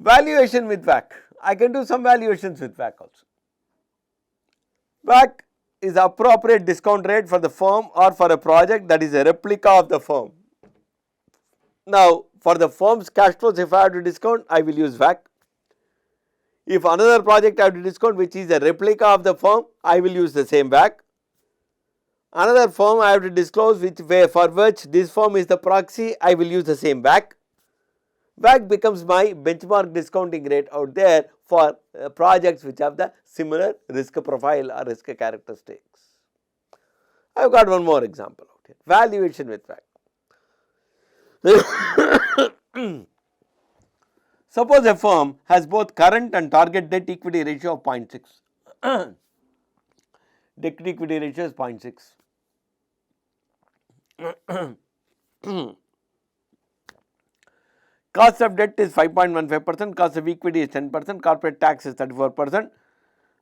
Valuation with WACC. I can do some valuations with WACC also. WACC is the appropriate discount rate for the firm or for a project that is a replica of the firm. Now, for the firm's cash flows, if I have to discount, I will use WACC. If another project I have to discount which is a replica of the firm, I will use the same WACC. Another firm I have to disclose for which this firm is the proxy, I will use the same WACC. WACC becomes my benchmark discounting rate out there for projects which have the similar risk profile or risk characteristics. I have got one more example out here, valuation with WACC. Suppose a firm has both current and target debt equity ratio of 0.6. Debt equity ratio is 0.6. Cost of debt is 5.15%, cost of equity is 10%, corporate tax is 34%.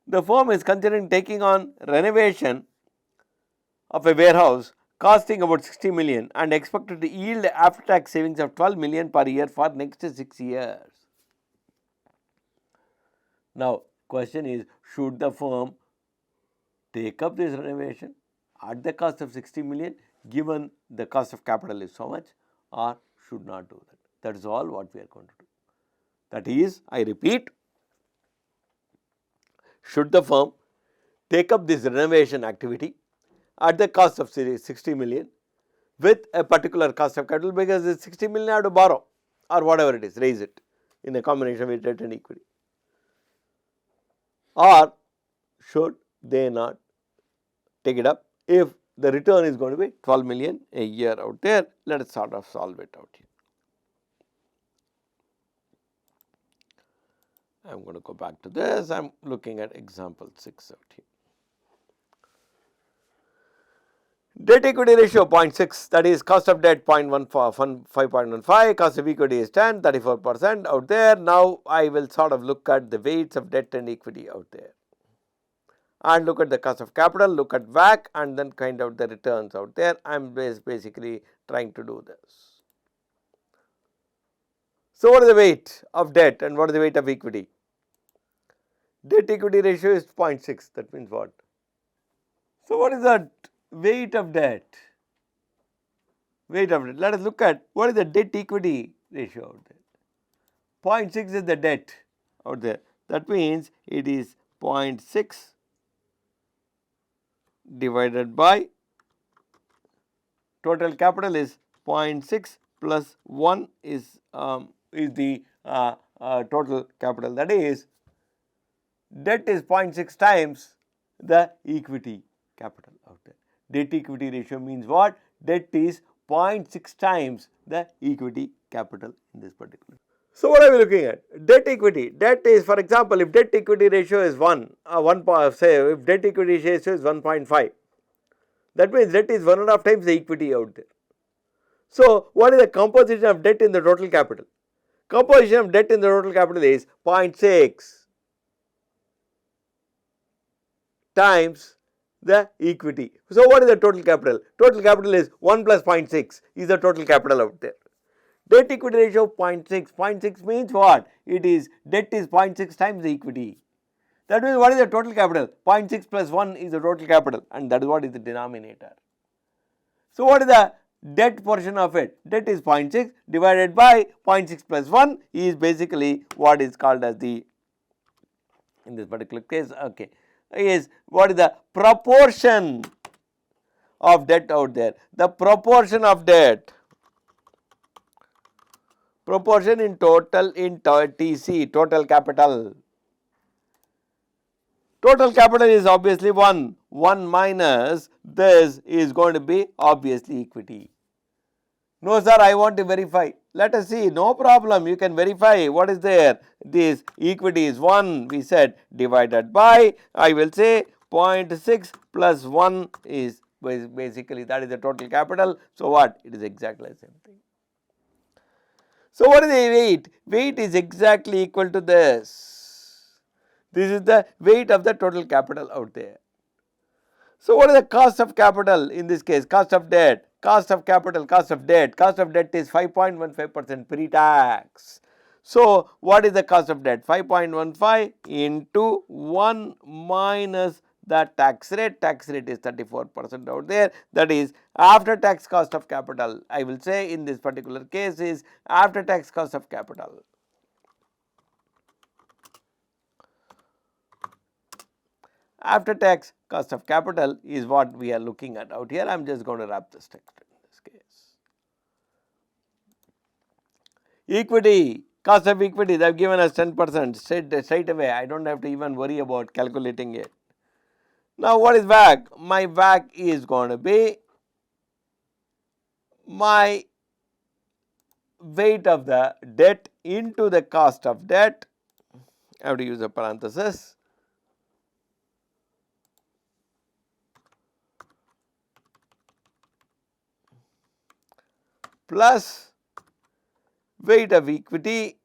The firm is considering taking on renovation of a warehouse costing about 60 million and expected to yield after tax savings of 12 million per year for next 6 years. Now, question is, should the firm take up this renovation at the cost of 60 million given the cost of capital is so much, or should not do that? That is all what we are going to do. That is, I repeat, should the firm take up this renovation activity at the cost of 60 million with a particular cost of capital, because this 60 million I have to borrow or whatever it is, raise it in a combination with debt and equity, or should they not take it up if the return is going to be 12 million a year out there? Let us sort of solve it out here. I am going to go back to this. I am looking at example 6 out here. Debt equity ratio 0.6, that is cost of debt 5.15, cost of equity is 10, 34% out there. Now, I will sort of look at the weights of debt and equity out there and look at the cost of capital, look at WACC and then find out the returns out there. I am basically trying to do this. So, what is the weight of debt and what is the weight of equity? Debt equity ratio is 0.6, that means what? So, what is that weight of debt? Weight of debt. Let us look at what is the debt equity ratio out there. 0.6 is the debt out there. That means it is 0.6 divided by total capital is 0.6 plus 1 is the total capital. That is, debt is 0.6 times the equity capital out there. Debt equity ratio means what? Debt is 0.6 times the equity capital in this particular. So, what are we looking at? Debt equity. Debt is, for example, if debt equity ratio is 1, say if debt equity ratio is 1.5, that means debt is 1.5 times the equity out there. So, what is the composition of debt in the total capital? Composition of debt in the total capital is 0.6 times the equity. So, what is the total capital? Total capital is 1 plus 0.6 is the total capital out there. Debt equity ratio 0.6, 0.6 means what? It is debt is 0.6 times the equity. That means what is the total capital? 0.6 plus 1 is the total capital and that is what is the denominator. So, what is the debt portion of it? Debt is 0.6 divided by 0.6 plus 1 is basically what is called as the, in this particular case, okay, is what is the proportion of debt out there. The proportion of debt, proportion in total in TC, total capital. Total capital is obviously 1, 1 minus this is going to be obviously equity. No sir, I want to verify. Let us see, no problem, you can verify what is there. This equity is 1, we said, divided by, I will say 0.6 plus 1 is basically that is the total capital. So, what? It is exactly the same thing. So, what is the weight? Weight is exactly equal to this. This is the weight of the total capital out there. So, what is the cost of capital in this case? Cost of debt, cost of capital, cost of debt. Cost of debt is 5.15% pre-tax. So, what is the cost of debt? 5.15 into 1 minus the tax rate is 34% out there, that is after tax cost of capital. I will say in this particular case is after tax cost of capital. After tax cost of capital is what we are looking at out here. I am just going to wrap this text in this case. Equity, cost of equity, they have given us 10% straight away. I do not have to even worry about calculating it. Now, what is WACC? My WACC is going to be my weight of the debt into the cost of debt. I have to use a parenthesis. Plus weight of equity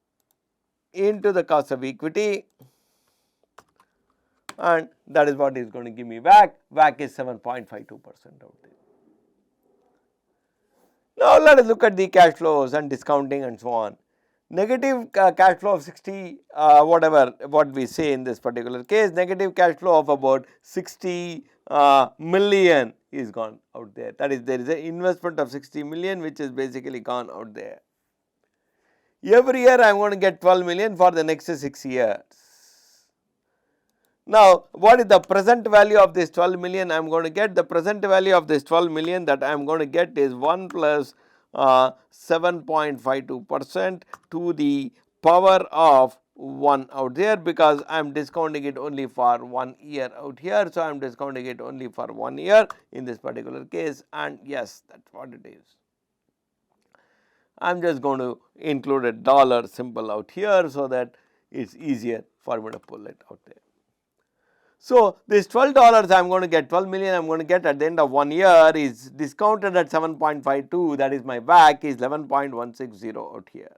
into the cost of equity, and that is what is going to give me WACC. WACC is 7.52% out there. Now, let us look at the cash flows and discounting and so on. Negative cash flow of 60 whatever what we say in this particular case, negative cash flow of about 60 million is gone out there. That is, there is an investment of 60 million which is basically gone out there. Every year I am going to get 12 million for the next 6 years. Now, what is the present value of this 12 million I am going to get? The present value of this 12 million that I am going to get is 1 plus 7.52% to the power of 1 out there, because I am discounting it only for 1 year out here. So, I am discounting it only for 1 year in this particular case, and yes, that is what it is. I am just going to include a dollar symbol out here so that it is easier for me to pull it out there. So, this $12 I am going to get 12 million I am going to get at the end of 1 year is discounted at 7.52, that is my WACC is 11.160 out here.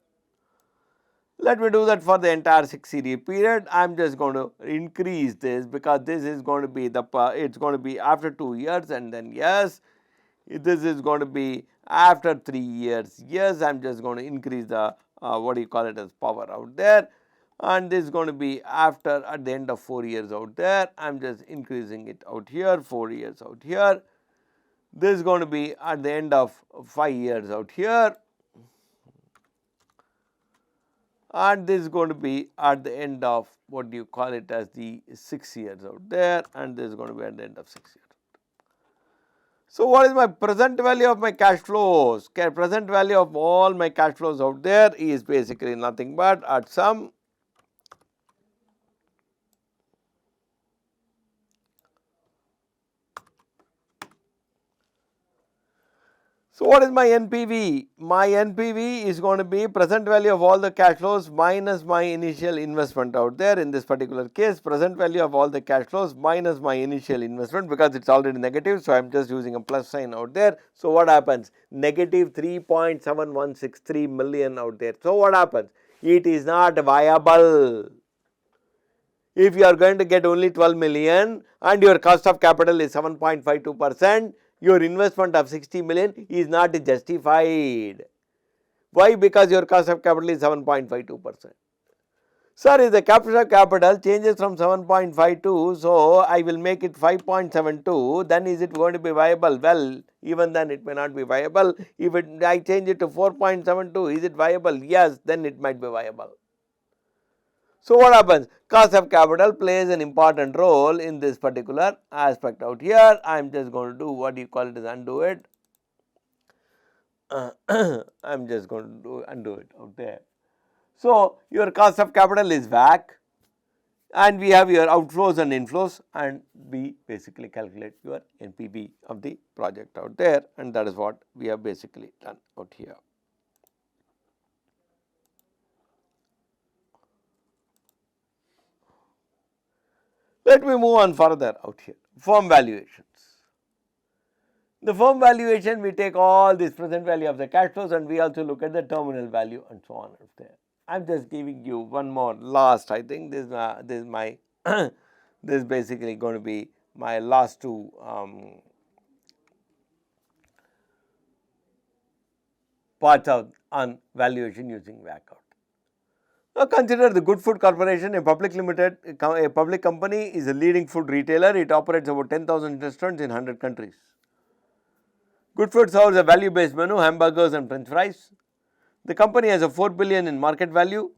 Let me do that for the entire 6-year period. I am just going to increase this because this is going to be the, it is going to be after 2 years, and then yes, this is going to be after 3 years. Yes, I am just going to increase the what do you call it as power out there, and this is going to be after at the end of 4 years out there. I am just increasing it out here, 4 years out here. This is going to be at the end of 5 years out here, and this is going to be at the end of what do you call it as the 6 years out there, and this is going to be at the end of 6 years. So, what is my present value of my cash flows? Present value of all my cash flows out there is basically nothing but at some So, what is my NPV? My NPV is going to be present value of all the cash flows minus my initial investment out there. In this particular case, present value of all the cash flows minus my initial investment, because it is already negative. So, I am just using a plus sign out there. So, what happens? Negative 3.7163 million out there. So, what happens? It is not viable. If you are going to get only 12 million and your cost of capital is 7.52%, your investment of 60 million is not justified. Why? Because your cost of capital is 7.52%. Sir, if the cost of capital changes from 7.52, so I will make it 5.72, then is it going to be viable? Well, even then it may not be viable. If I change it to 4.72, is it viable? Yes, then it might be viable. So, what happens? Cost of capital plays an important role in this particular aspect out here. I am just going to do what you call it as undo it. I am just going to undo it out there. So, your cost of capital is WACC, and we have your outflows and inflows, and we basically calculate your NPV of the project out there, and that is what we have basically done out here. Let me move on further out here. Firm valuations. The firm valuation, we take all this present value of the cash flows, and we also look at the terminal value and so on out there. I am just giving you one more last. I think this is my this is basically going to be my last two parts of on valuation using WACC out. Consider the Good Food Corporation, a public a public company, is a leading food retailer. It operates about 10,000 restaurants in 100 countries. Good Food serves a value-based menu, hamburgers and french fries. The company has a 4 billion in market value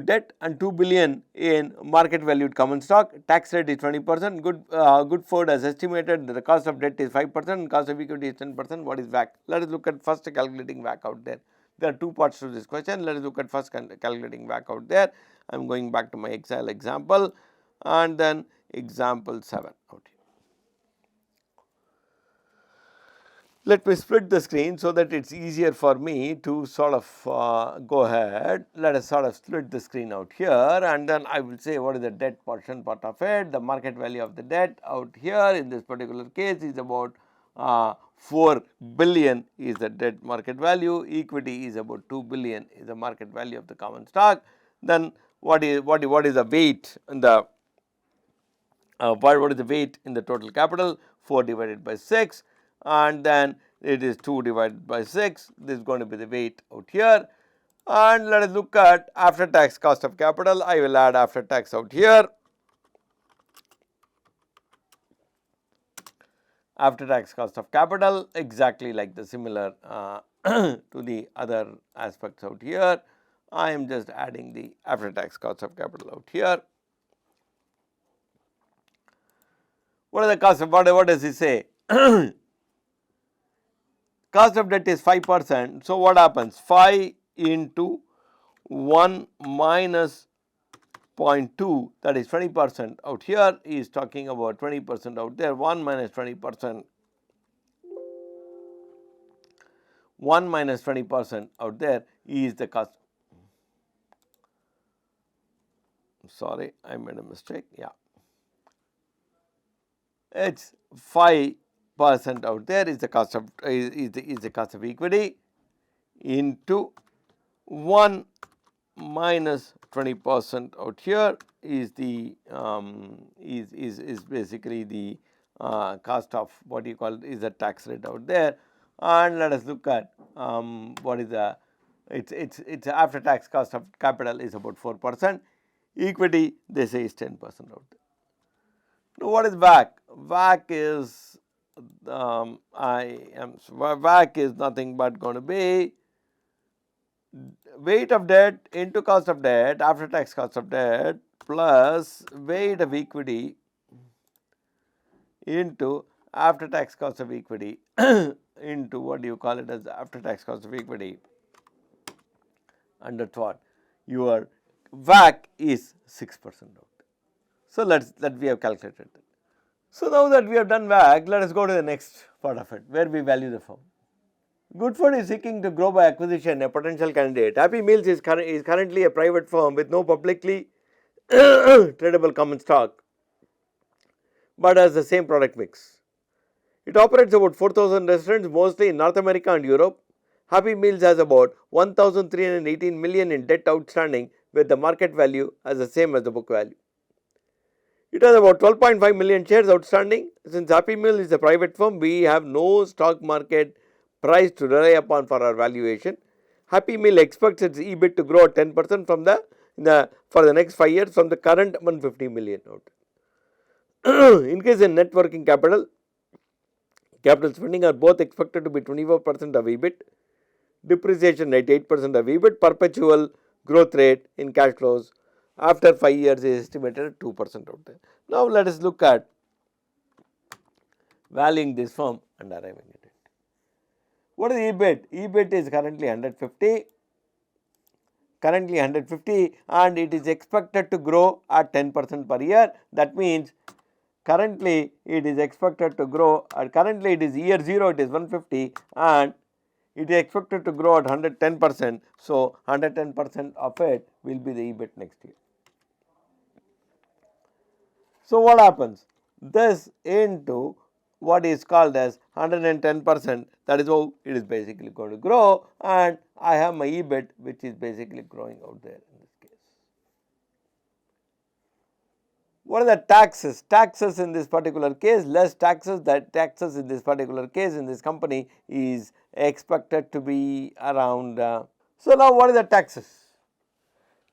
debt and 2 billion in market valued common stock. Tax rate is 20%. Good Food has estimated that the cost of debt is 5% and cost of equity is 10%. What is WACC? Let us look at first calculating WACC out there. There are two parts to this question. Let us look at first calculating WACC out there. I am going back to my Excel example and then example 7 out here. Let me split the screen so that it is easier for me to sort of go ahead. Let us sort of split the screen out here and then I will say what is the debt portion part of it. The market value of the debt out here in this particular case is about 4 billion is the debt market value, equity is about 2 billion is the market value of the common stock. Then what is the weight in the what is the weight in the total capital? 4 divided by 6 and then it is 2 divided by 6. This is going to be the weight out here. And let us look at after tax cost of capital. I will add after tax out here. After tax cost of capital exactly like the similar to the other aspects out here. I am just adding the after tax cost of capital out here. What is the cost of what does he say? Cost of debt is 5%. So, what happens? 5 into 1 minus 0.2, that is 20% out here is talking about 20% out there. 1 minus 20%, 1 minus 20% out there is the cost. Sorry, I made a mistake. Yeah, it's 5% out there is the cost of the cost of equity into 1 minus 20% out here is the is basically the cost of what you call is the tax rate out there. And let us look at what is the it's after tax cost of capital is about 4%, equity they say is 10% out there. Now what is WACC? WACC is WACC is nothing but going to be weight of debt into cost of debt after tax cost of debt plus weight of equity into after tax cost of equity into what do you call it as after tax cost of equity, and that's what your WACC is 6% out. So that we have calculated that. So now that we have done WACC, let us go to the next part of it where we value the firm. Good Food is seeking to grow by acquisition a potential candidate. Happy Meals is currently a private firm with no publicly tradable common stock, but has the same product mix. It operates about 4,000 restaurants mostly in North America and Europe. Happy Meals has about 1,318 million in debt outstanding with the market value as the same as the book value. It has about 12.5 million shares outstanding. Since Happy Meal is a private firm, we have no stock market price to rely upon for our valuation. Happy Meal expects its EBIT to grow at 10% from for the next 5 years from the current 150 million out. Increase in net working capital spending are both expected to be 24% of EBIT. Depreciation at 8% of EBIT. Perpetual growth rate in cash flows after 5 years is estimated at 2% out there. Now let us look at valuing this firm and arriving at it. What is EBIT? EBIT is currently 150 and it is expected to grow at 10% per year. That means currently it is expected to grow currently it is year 0 it is 150 and it is expected to grow at 110%. So 110% of it will be the EBIT next year. So what happens? This into what is called as 110%, that is how it is basically going to grow, and I have my EBIT which is basically growing out there in this case. What are the taxes? Taxes in this particular case, less taxes, that taxes in this particular case in this company is expected to be around So, now what is the taxes?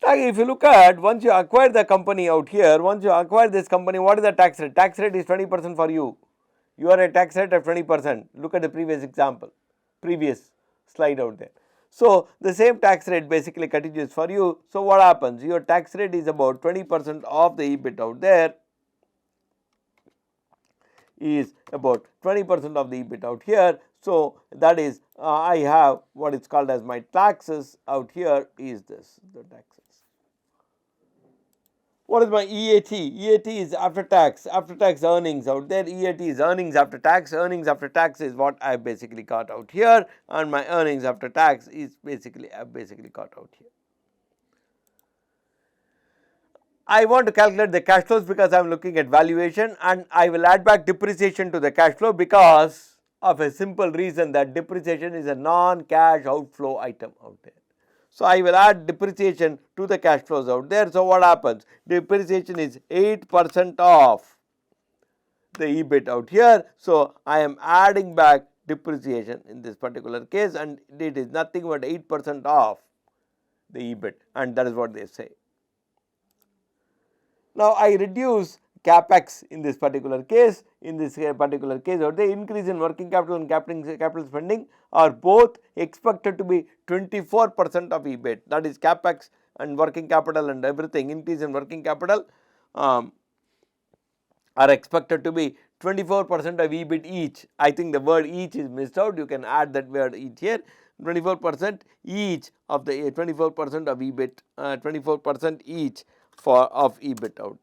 If you look at, once you acquire the company out here, once you acquire this company, what is the tax rate? Tax rate is 20% for you. You are a tax rate of 20%. Look at the previous example, previous slide out there. So, the same tax rate basically continues for you. So, what happens? Your tax rate is about 20% of the EBIT out there, is about 20% of the EBIT out here. So, that is I have what is called as my taxes out here is this, the taxes. What is my EAT? EAT is after tax earnings out there. EAT is earnings after tax is what I basically got out here, and my earnings after tax is basically I basically got out here. I want to calculate the cash flows because I am looking at valuation, and I will add back depreciation to the cash flow because of a simple reason that depreciation is a non-cash outflow item out there. So, I will add depreciation to the cash flows out there. So, what happens? Depreciation is 8% of the EBIT out here. So, I am adding back depreciation in this particular case, and it is nothing but 8% of the EBIT, and that is what they say. Now, I reduce capex in this particular case. In this particular case, or the increase in working capital and capital spending are both expected to be 24% of EBIT. That is capex and working capital and everything. Increase in working capital are expected to be 24% of EBIT each. I think the word each is missed out. You can add that word each here. 24% each of the 24% of EBIT, 24% each of EBIT out.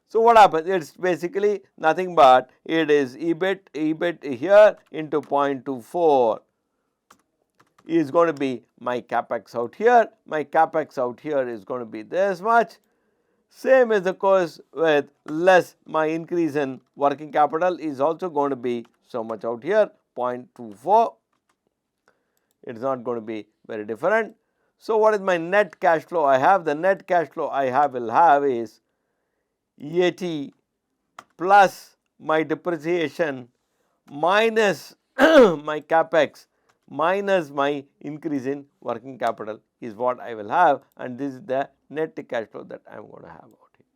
So, what happens? It is basically nothing but it is EBIT here into 0.24 is going to be my capex out here. My capex out here is going to be this much. Same as the course with less my increase in working capital is also going to be so much out here, 0.24. It is not going to be very different. So, what is my net cash flow I have? The net cash flow I will have is EAT plus my depreciation minus my capex minus my increase in working capital is what I will have, and this is the net cash flow that I am going to have out here.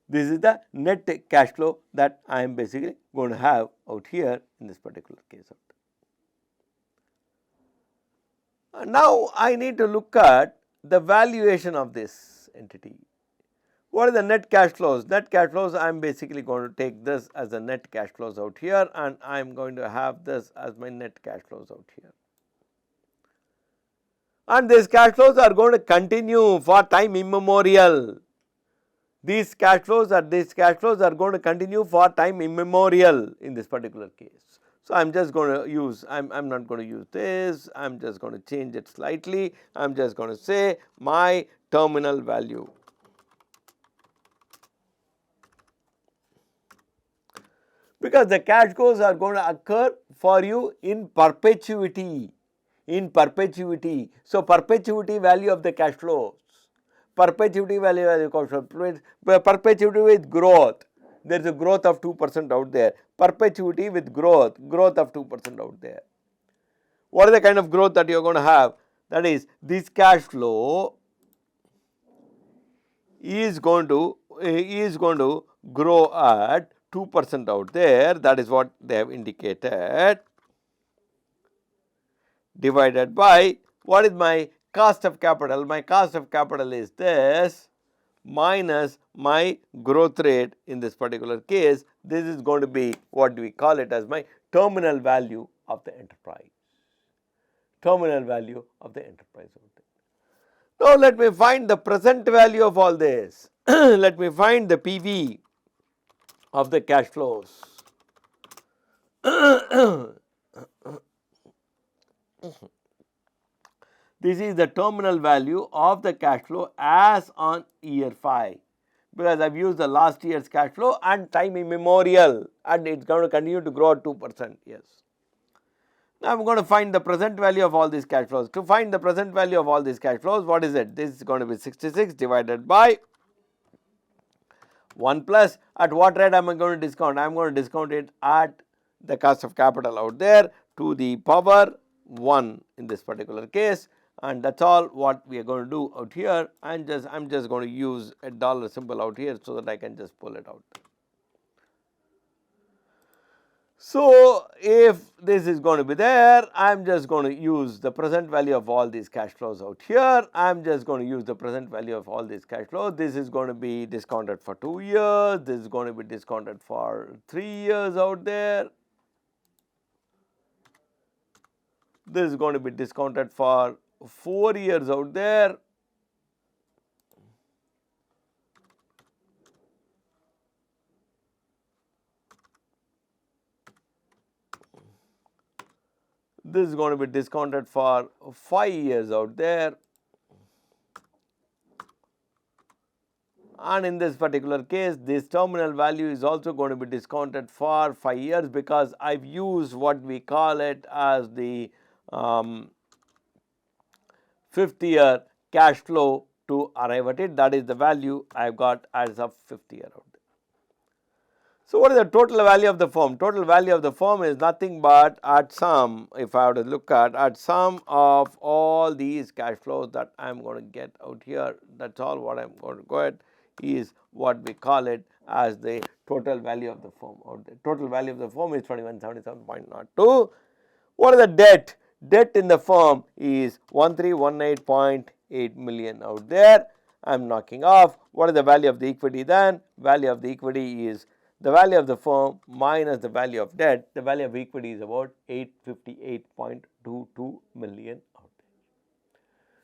This is the net cash flow that I am basically going to have out here in this particular case. Now, I need to look at the valuation of this entity. What are the net cash flows? Net cash flows, I am basically going to take this as the net cash flows out here, and I am going to have this as my net cash flows out here. And these cash flows are going to continue for time immemorial. These cash flows are going to continue for time immemorial in this particular case. So, I am just going to use, I am not going to use this, I am just going to change it slightly. I am just going to say my terminal value. Because the cash flows are going to occur for you in perpetuity. So, perpetuity value of the cash flows. Perpetuity value of the cash flows. Perpetuity with growth. There is a growth of 2% out there. Perpetuity with growth of 2% out there. What is the kind of growth that you are going to have? That is, this cash flow is going to grow at 2% out there. That is what they have indicated, divided by what is my cost of capital? My cost of capital is this minus my growth rate in this particular case. This is going to be what we call it as my terminal value of the enterprise. Terminal value of the enterprise. Now, let me find the present value of all this. Let me find the PV of the cash flows. This is the terminal value of the cash flow as on year 5, because I have used the last year's cash flow and time immemorial, and it is going to continue to grow at 2%. Yes. Now, I am going to find the present value of all these cash flows. To find the present value of all these cash flows, what is it? This is going to be 66 divided by 1 plus, at what rate am I going to discount? I am going to discount it at the cost of capital out there, to the power 1 in this particular case, and that is all what we are going to do out here. I am just going to use a dollar symbol out here so that I can just pull it out. So, if this is going to be there, I am just going to use the present value of all these cash flows out here. I am just going to use the present value of all these cash flows. This is going to be discounted for 2 years, this is going to be discounted for 3 years out there, this is going to be discounted for 4 years out there, this is going to be discounted for 5 years out there, and in this particular case this terminal value is also going to be discounted for 5 years because I have used what we call it as the 5th year cash flow to arrive at it. That is the value I have got as of 5th year out there. So, what is the total value of the firm? Total value of the firm is nothing but at sum, if I have to look at sum of all these cash flows that I am going to get out here, that is all what I am going to go at, is what we call it as the total value of the firm out there. Total value of the firm is 2177.02. What is the debt? Debt in the firm is 1318.8 million out there. I am knocking off. What is the value of the equity then? Value of the equity is the value of the firm minus the value of debt. The value of equity is about 858.22 million out there.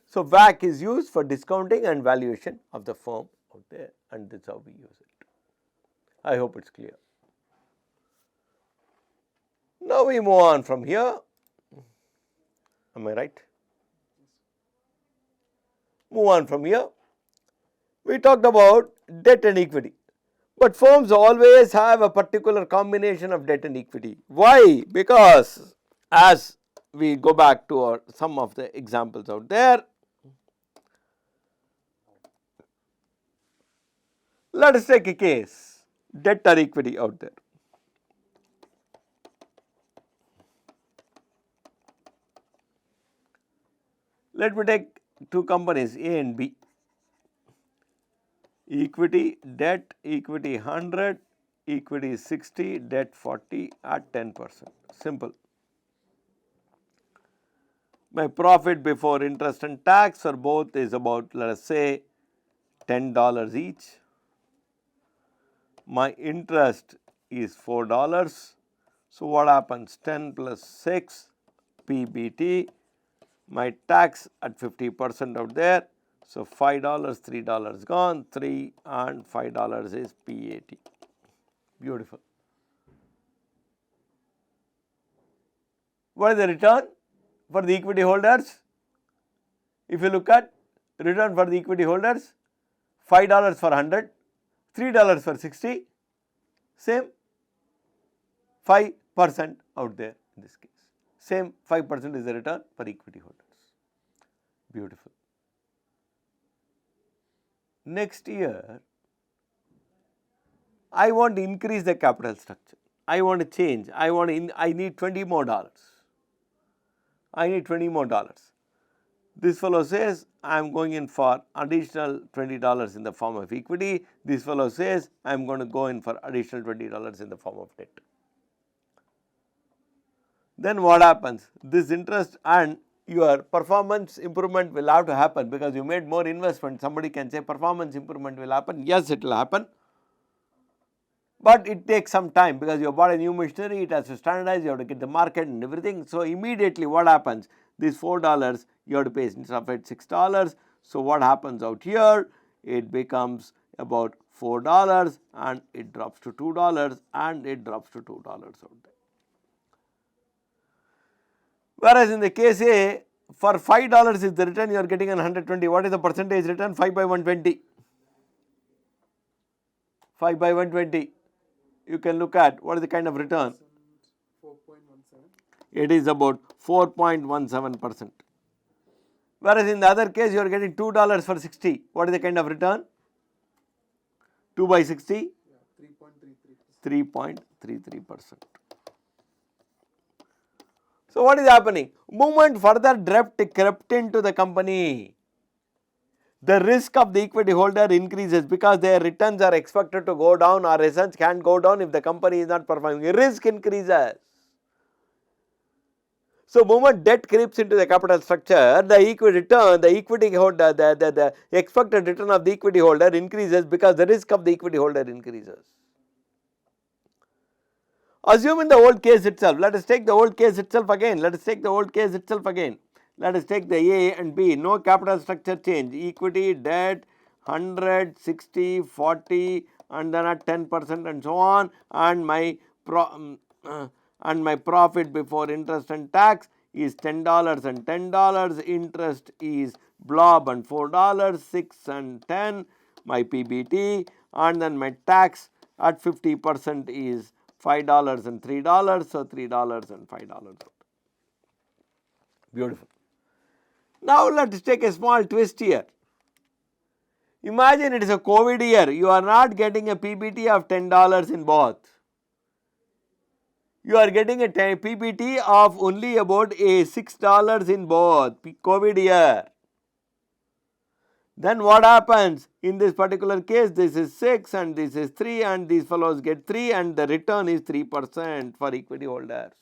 So, WACC is used for discounting and valuation of the firm out there, and this is how we use it. I hope it is clear. Now, we move on from here. Am I right? Move on from here. We talked about debt and equity, but firms always have a particular combination of debt and equity. Why? Because as we go back to some of the examples out there, let us take a case, debt or equity out there. Let me take two companies A and B. Equity, debt, equity 100, equity 60, debt 40 at 10%. Simple. My profit before interest and tax for both is about, let us say, $10 each. My interest is $4. So, what happens? 10 plus 6 PBT. My tax at 50% out there. So, $5, $3 gone, 3 and $5 is PAT. Beautiful. What is the return for the equity holders? If you look at return for the equity holders, $5 for 100, $3 for 60, same 5% out there in this case. Same 5% is the return for equity holders. Beautiful. Next year, I want to increase the capital structure. I want to change. I need $20 more. I need $20 more. This fellow says I am going in for additional $20 in the form of equity. This fellow says I am going to go in for additional $20 in the form of debt. Then what happens? This interest and your performance improvement will have to happen because you made more investment. Somebody can say performance improvement will happen. Yes, it will happen, but it takes some time because you have bought a new machinery, it has to standardize, you have to get the market and everything. So, immediately what happens? This $4 you have to pay instead of it $6. So, what happens out here? It becomes about $4 and it drops to $2 and it drops to $2 out there. Whereas in the case A, for $5 is the return, you are getting an 120. What is the percentage return? 5 by 120. 5 by 120. You can look at what is the kind of return? 4.17. It is about 4.17%. Whereas in the other case, you are getting $2 for 60. What is the kind of return? 2 by 60? 3.33%. So, what is happening? Movement further debt crept into the company. The risk of the equity holder increases because their returns are expected to go down, or returns can go down if the company is not performing. Risk increases. So, movement debt creeps into the capital structure, the equity return, the equity holder, the expected return of the equity holder increases because the risk of the equity holder increases. Assume in the old case itself, let us take the old case itself again, let us take the old case itself again. Let us take the A and B, no capital structure change, equity, debt, 100, 60, 40 and then at 10% and so on, and my profit before interest and tax is $10 and $10, interest is blob and $4, 6 and 10, my PBT, and then my tax at 50% is $5 and $3, so $3 and $5. Beautiful. Now let us take a small twist here. Imagine it is a COVID year, you are not getting a PBT of $10 in both. You are getting a PBT of only about a $6 in both, COVID year. Then what happens? In this particular case, this is 6 and this is 3 and these fellows get 3 and the return is 3% for equity holders.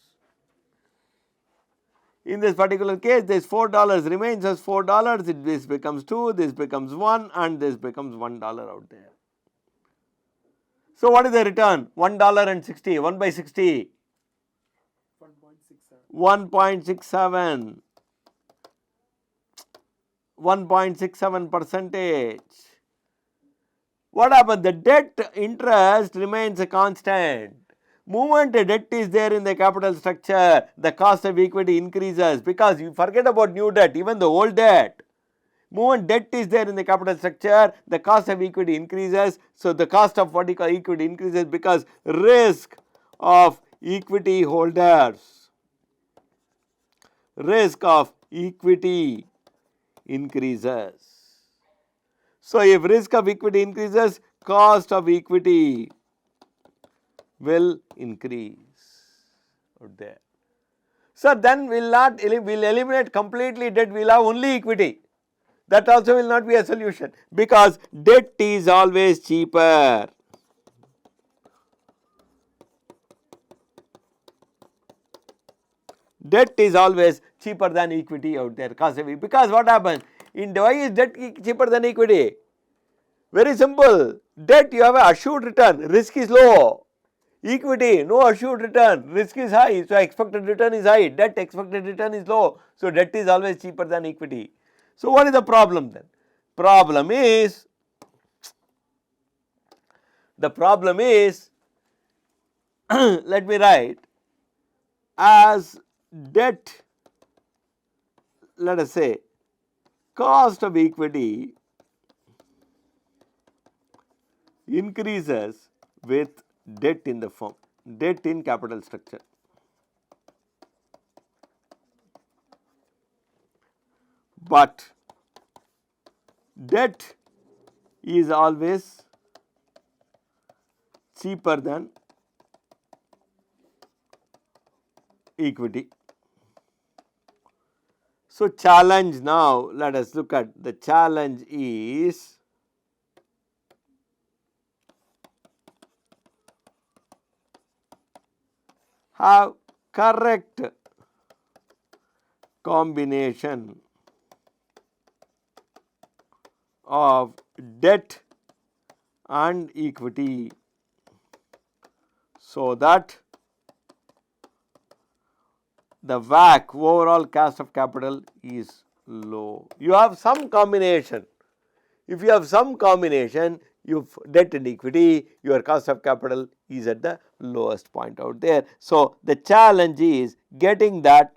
In this particular case, this $4 remains as $4, this becomes 2, this becomes 1 and this becomes $1 out there. So what is the return? $1 and 60, 1 by 60. 1.67. 1.67 percentage. What happens? The debt interest remains a constant. Movement debt is there in the capital structure, the cost of equity increases because you forget about new debt, even the old debt. Movement debt is there in the capital structure, the cost of equity increases, so the cost of what you call equity increases because risk of equity holders, risk of equity increases. So, if risk of equity increases, cost of equity will increase out there. So, then we will eliminate completely debt, we will have only equity. That also will not be a solution because debt is always cheaper. Debt is always cheaper than equity out there, because what happens? Why is debt cheaper than equity? Very simple. Debt you have an assured return, risk is low. Equity, no assured return, risk is high, so expected return is high, debt expected return is low. So, debt is always cheaper than equity. So, what is the problem then? Problem is, let me write as debt, let us say cost of equity increases with debt in the firm, debt in capital structure. But debt is always cheaper than equity. So, challenge now, let us look at the challenge is have correct combination of debt and equity so that the WACC, overall cost of capital, is low. You have some combination. If you have some combination, you debt and equity, your cost of capital is at the lowest point out there. So, the challenge is getting that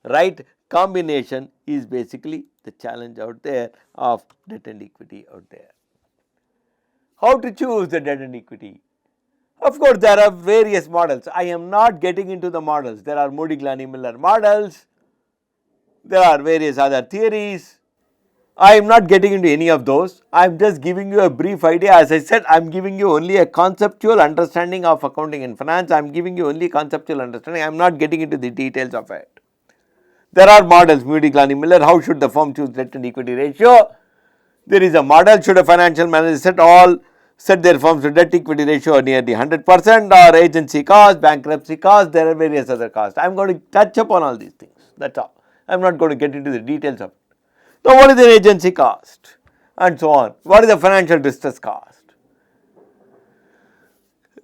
right combination is basically the challenge out there of debt and equity out there. How to choose the debt and equity? Of course, there are various models. I am not getting into the models. There are Modigliani-Miller models. There are various other theories. I am not getting into any of those. I am just giving you a brief idea. As I said, I am giving you only a conceptual understanding of accounting and finance. I am giving you only conceptual understanding. I am not getting into the details of it. There are models, Moody, Clowney, Miller. How should the firm choose debt and equity ratio? There is a model. Should a financial manager set their firm's debt equity ratio nearly 100% or agency cost, bankruptcy cost? There are various other costs. I am going to touch upon all these things. That's all. I am not going to get into the details of it. Now, what is the agency cost and so on? What is the financial distress cost?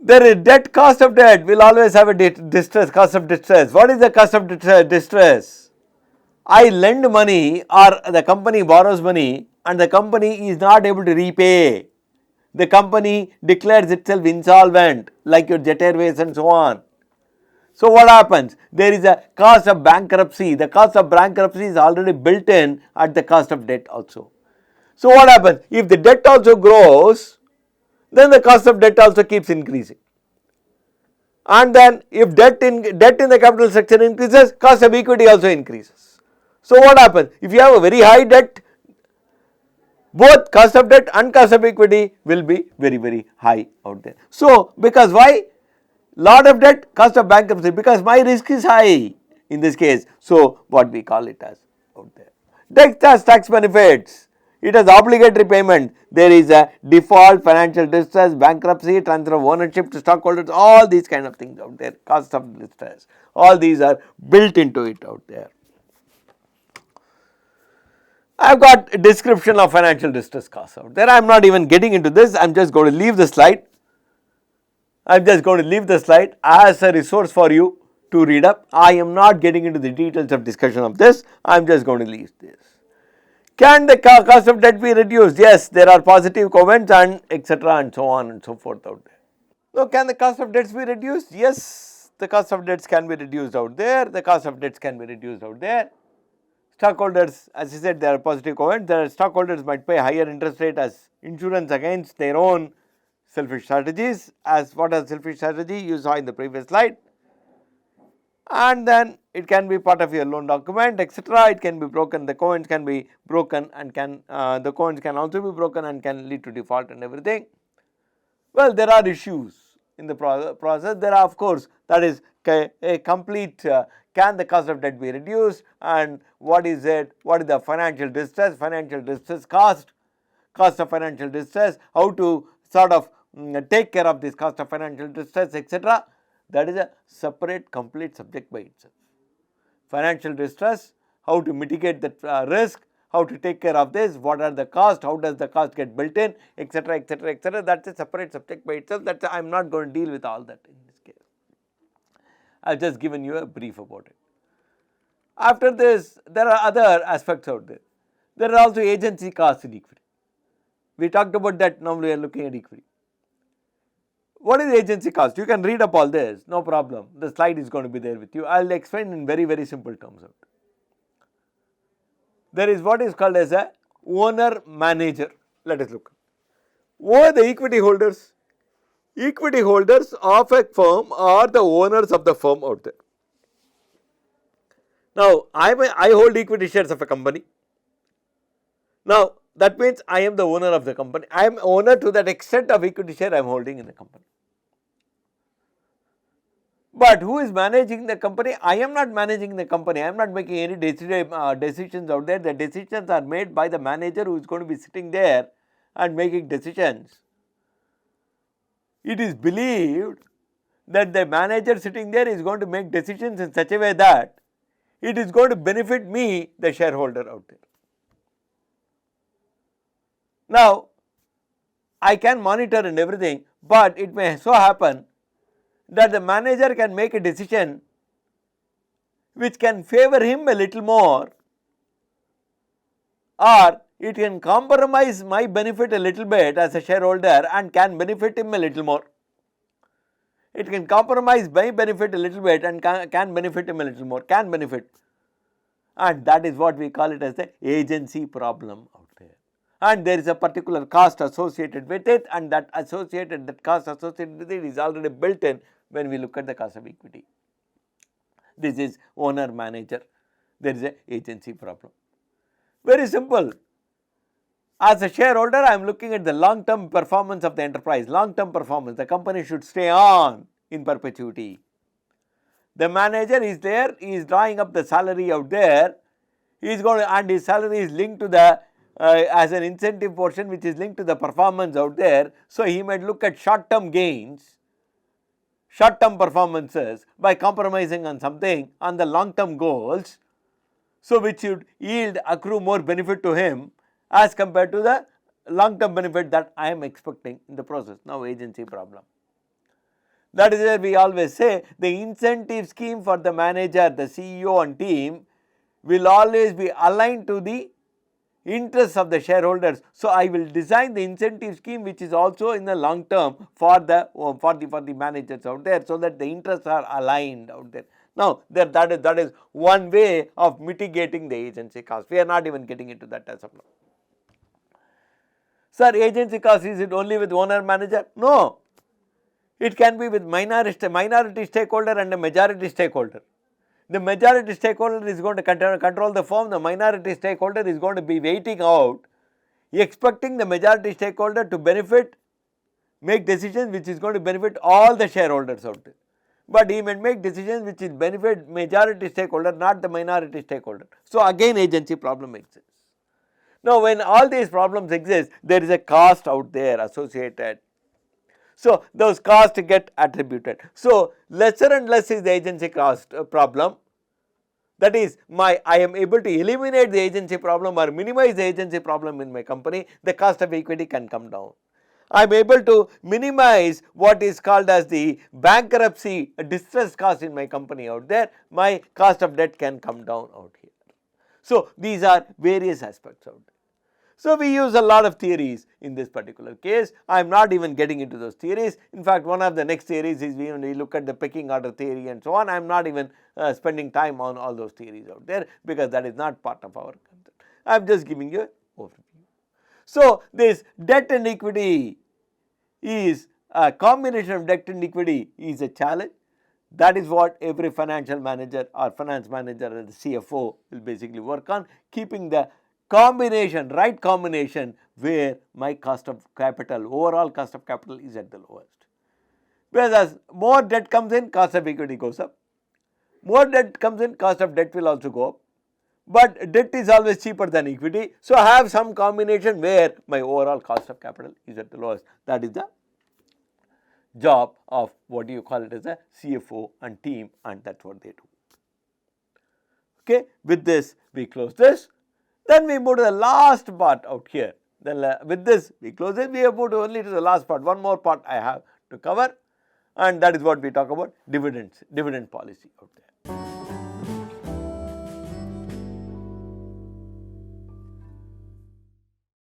There is debt, cost of debt. We'll always have a distress, cost of distress. What is the cost of distress? I lend money or the company borrows money and the company is not able to repay. The company declares itself insolvent, like your Jet Airways and so on. So what happens? There is a cost of bankruptcy. The cost of bankruptcy is already built in at the cost of debt also. So what happens? If the debt also grows, then the cost of debt also keeps increasing. And then if debt in the capital structure increases, cost of equity also increases. So what happens? If you have a very high debt, both cost of debt and cost of equity will be very high out there. So because why? Lot of debt, cost of bankruptcy, because my risk is high in this case. So what we call it as out there. Debt has tax benefits. It has obligatory payment. There is a default, financial distress, bankruptcy, transfer of ownership to stockholders, all these kind of things out there. Cost of distress. All these are built into it out there. I have got a description of financial distress costs out there. I am not even getting into this. I am just going to leave the slide. I am just going to leave the slide as a resource for you to read up. I am not getting into the details of discussion of this. I am just going to leave this. Can the cost of debt be reduced? Yes, there are positive comments and etc. and so on and so forth out there. Now, can the cost of debts be reduced? Yes, the cost of debts can be reduced out there. The cost of debts can be reduced out there. Stockholders, as I said, there are positive comments. The stockholders might pay higher interest rate as insurance against their own selfish strategies. As what is selfish strategy you saw in the previous slide. And then it can be part of your loan document, etc. It can be broken. The coins can be broken and the coins can also be broken and can lead to default and everything. Well, there are issues in the process. There are, of course, that is a complete. Can the cost of debt be reduced, and what is it? What is the financial distress cost of financial distress, how to sort of take care of this cost of financial distress, etc. That is a separate complete subject by itself. Financial distress, how to mitigate the risk, how to take care of this, what are the costs, how does the cost get built in, etc., etc., etc. That is a separate subject by itself. That I am not going to deal with all that in this case. I have just given you a brief about it. After this, there are other aspects out there. There are also agency costs in equity. We talked about that. Now we are looking at equity. What is agency cost? You can read up all this, no problem. The slide is going to be there with you. I will explain in very simple terms. There is what is called as a owner manager. Let us look. Who are the equity holders? Equity holders of a firm are the owners of the firm out there. Now, I hold equity shares of a company. Now, that means I am the owner of the company. I am owner to that extent of equity share I am holding in the company. But who is managing the company? I am not managing the company. I am not making any decisions out there. The decisions are made by the manager who is going to be sitting there and making decisions. It is believed that the manager sitting there is going to make decisions in such a way that it is going to benefit me, the shareholder out there. Now, I can monitor and everything, but it may so happen that the manager can make a decision which can favor him a little more, or it can compromise my benefit a little bit as a shareholder and can benefit him a little more. It can compromise my benefit a little bit and can benefit him a little more, can benefit. And that is what we call it as the agency problem out there. And there is a particular cost associated with it, and that cost associated with it is already built in when we look at the cost of equity. This is owner manager. There is a agency problem. Very simple. as a shareholder, I am looking at the long term performance of the enterprise, long term performance. The company should stay on in perpetuity. The manager is there, he is drawing up the salary out there, he is going to, and his salary is linked to the as an incentive portion which is linked to the performance out there. So, he might look at short term gains, short term performances by compromising on something on the long term goals. So, which should yield accrue more benefit to him as compared to the long term benefit that I am expecting in the process. Now, agency problem. That is where we always say the incentive scheme for the manager, the CEO and team will always be aligned to the interests of the shareholders. So, I will design the incentive scheme which is also in the long term for the managers out there, so that the interests are aligned out there. Now, that is one way of mitigating the agency cost. We are not even getting into that as of now. Sir, agency cost, is it only with owner manager? No. It can be with minority stakeholder and a majority stakeholder. The majority stakeholder is going to control the firm, the minority stakeholder is going to be waiting out, expecting the majority stakeholder to benefit, make decisions which is going to benefit all the shareholders out there. But he may make decisions which will benefit majority stakeholder, not the minority stakeholder. So, again agency problem exists. Now, when all these problems exist, there is a cost out there associated. So, those costs get attributed. So, lesser and less is the agency cost problem. That is, I am able to eliminate the agency problem or minimize the agency problem in my company, the cost of equity can come down. I am able to minimize what is called as the bankruptcy distress cost in my company out there, my cost of debt can come down out here. So, these are various aspects out there. So, we use a lot of theories in this particular case. I am not even getting into those theories. In fact, one of the next theories is when we look at the pecking order theory and so on. I am not even spending time on all those theories out there, because that is not part of our concept. I am just giving you an overview. So, this debt and equity is a combination of debt and equity is a challenge. That is what every financial manager or finance manager and the CFO will basically work on, keeping the combination, right combination, where my cost of capital, overall cost of capital is at the lowest. Whereas as more debt comes in, cost of equity goes up. More debt comes in, cost of debt will also go up. But debt is always cheaper than equity. So, I have some combination where my overall cost of capital is at the lowest. That is the job of what you call it as a CFO and team, and that is what they do. Okay. With this, we close this. Then we move to the last part out here. Then with this we close it. We have moved only to the last part. One more part I have to cover, and that is what we talk about, dividends, dividend policy out there.